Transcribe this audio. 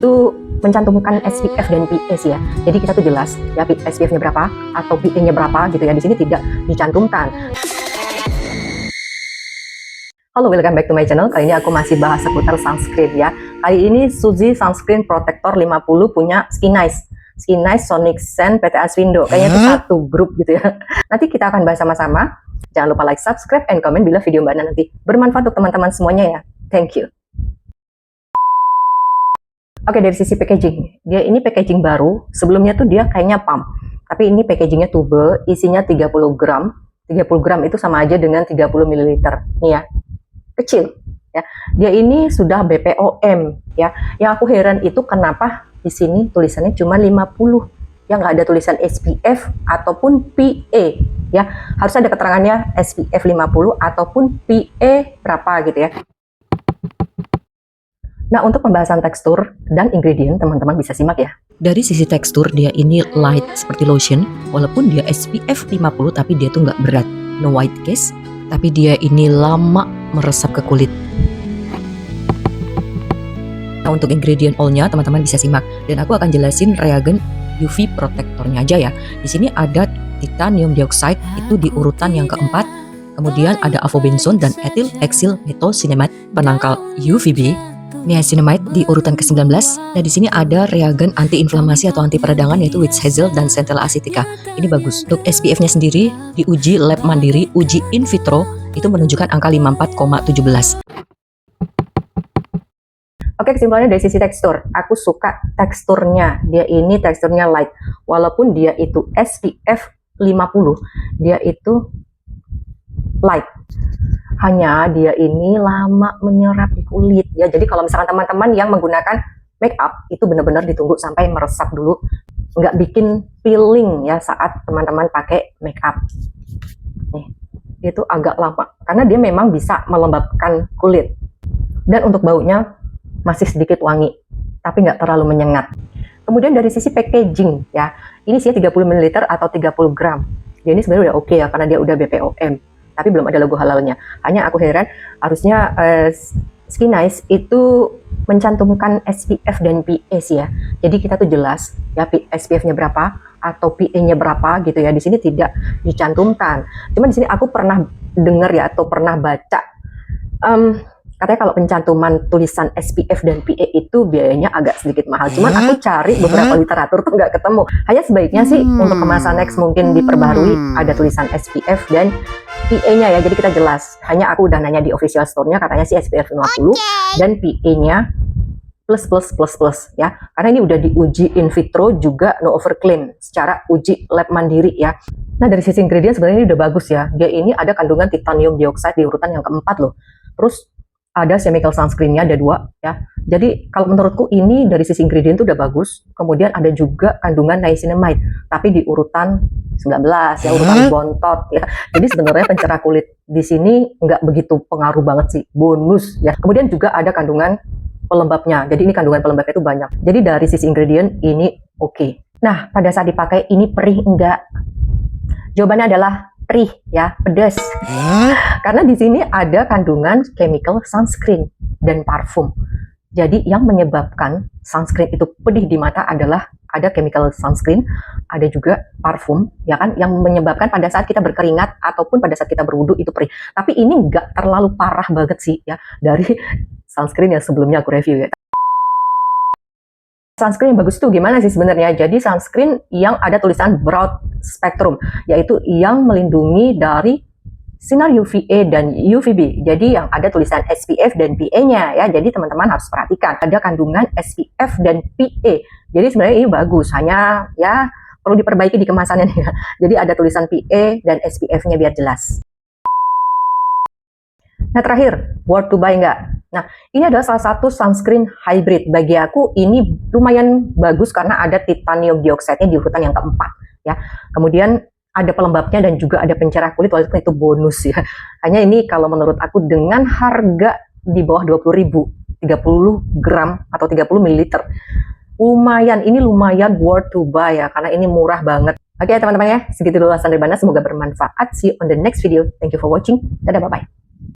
itu mencantumkan SPF dan PA sih ya. Jadi kita tuh jelas ya SPF-nya berapa atau PA-nya berapa gitu ya. Di sini tidak dicantumkan. Halo, welcome back to my channel. Kali ini aku masih bahas seputar sunscreen ya. Kali ini Suzy Sunscreen Protector 50 punya Skin Nice, Sonic Scent, PT Aswindo. Kayaknya itu satu grup gitu ya. Nanti kita akan bahas sama-sama. Jangan lupa like, subscribe, and comment bila video Mbak Nana nanti bermanfaat untuk teman-teman semuanya ya. Thank you. Oke, dari sisi packaging, dia ini packaging baru. Sebelumnya tuh dia kayaknya pump, tapi ini packagingnya tube, isinya 30 gram. 30 gram itu sama aja dengan 30 ml. Nih ya, kecil ya. Dia ini sudah BPOM ya. Yang aku heran itu kenapa di sini tulisannya cuma 50, yang nggak ada tulisan SPF ataupun PA ya. Harus ada keterangannya SPF 50 ataupun PA berapa gitu ya. Nah, untuk pembahasan tekstur dan ingredient, teman-teman bisa simak ya. Dari sisi tekstur, dia ini light seperti lotion, walaupun dia SPF 50, tapi dia tuh nggak berat. No white cast, tapi dia ini lama meresap ke kulit. Nah, untuk ingredient all-nya, teman-teman bisa simak. Dan aku akan jelasin reagen UV protectornya aja ya. Di sini ada titanium dioxide, itu di urutan yang keempat. Kemudian ada avobenzone dan ethyl hexyl methylcinnamide penangkal UVB. Niacinamide di urutan ke-19. Nah, di sini ada reagen anti-inflamasi atau anti peradangan yaitu witch hazel dan centella acetica. Ini bagus. Untuk SPF-nya sendiri diuji lab mandiri, uji in vitro itu menunjukkan angka 54,17. Oke, kesimpulannya dari sisi tekstur, aku suka teksturnya. Dia ini teksturnya light. Walaupun dia itu SPF 50, dia itu light. Hanya dia ini lama menyerap di kulit ya. Jadi kalau misalkan teman-teman yang menggunakan make up itu benar-benar ditunggu sampai meresap dulu, nggak bikin peeling ya saat teman-teman pakai make up. Nih, itu agak lama karena dia memang bisa melembabkan kulit. Dan untuk baunya masih sedikit wangi, tapi nggak terlalu menyengat. Kemudian dari sisi packaging ya, ini sih 30 ml atau 30 gram. Dia ini sebenarnya udah oke ya karena dia udah BPOM. Tapi belum ada logo halalnya. Hanya aku heran, harusnya Skin Nice itu mencantumkan SPF dan PA sih ya. Jadi kita tuh jelas ya SPF-nya berapa atau PA-nya berapa gitu ya. Di sini tidak dicantumkan. Cuma di sini aku pernah dengar ya atau pernah baca katanya kalau pencantuman tulisan SPF dan PA itu biayanya agak sedikit mahal. Cuman aku cari beberapa literatur tuh nggak ketemu. Hanya sebaiknya sih untuk kemasan next mungkin diperbarui ada tulisan SPF dan PA-nya ya. Jadi kita jelas. Hanya aku udah nanya di official store-nya katanya sih SPF 50 dan PA-nya plus ya. Karena ini udah diuji in vitro juga no overclaim secara uji lab mandiri ya. Nah, dari sisi ingredient sebenarnya ini udah bagus ya. Dia ini ada kandungan titanium dioxide di urutan yang keempat loh. Terus ada chemical sunscreen-nya ada 2 ya. Jadi kalau menurutku ini dari sisi ingredient itu udah bagus. Kemudian ada juga kandungan niacinamide tapi di urutan 19 ya, urutan bontot ya. Jadi sebenarnya pencerah kulit di sini nggak begitu pengaruh banget sih, bonus ya. Kemudian juga ada kandungan pelembabnya. Jadi ini kandungan pelembabnya itu banyak. Jadi dari sisi ingredient ini oke. Nah, pada saat dipakai ini perih enggak? Jawabannya adalah perih ya, pedas. Karena di sini ada kandungan chemical sunscreen dan parfum. Jadi yang menyebabkan sunscreen itu pedih di mata adalah ada chemical sunscreen, ada juga parfum ya kan, yang menyebabkan pada saat kita berkeringat ataupun pada saat kita berwudu itu perih. Tapi ini nggak terlalu parah banget sih ya dari sunscreen yang sebelumnya aku review ya. Sunscreen yang bagus itu gimana sih sebenarnya? Jadi sunscreen yang ada tulisan broad spectrum, yaitu yang melindungi dari sinar UVA dan UVB. Jadi yang ada tulisan SPF dan PA-nya ya. Jadi teman-teman harus perhatikan ada kandungan SPF dan PA. Jadi sebenarnya ini bagus, hanya ya perlu diperbaiki di kemasannya nih. Jadi ada tulisan PA dan SPF-nya biar jelas. Nah, terakhir, worth to buy nggak? Nah, ini adalah salah satu sunscreen hybrid. Bagi aku ini lumayan bagus karena ada titanium dioxide-nya di urutan yang keempat ya. Kemudian ada pelembabnya dan juga ada pencerah kulit, walaupun itu bonus ya. Hanya ini kalau menurut aku dengan harga di bawah 20.000, 30 gram atau 30 ml. Lumayan, ini lumayan worth to buy ya, karena ini murah banget. Oke teman-teman ya, segitu dulu ulasan dari Bana, semoga bermanfaat. See you on the next video. Thank you for watching. Dadah, bye-bye.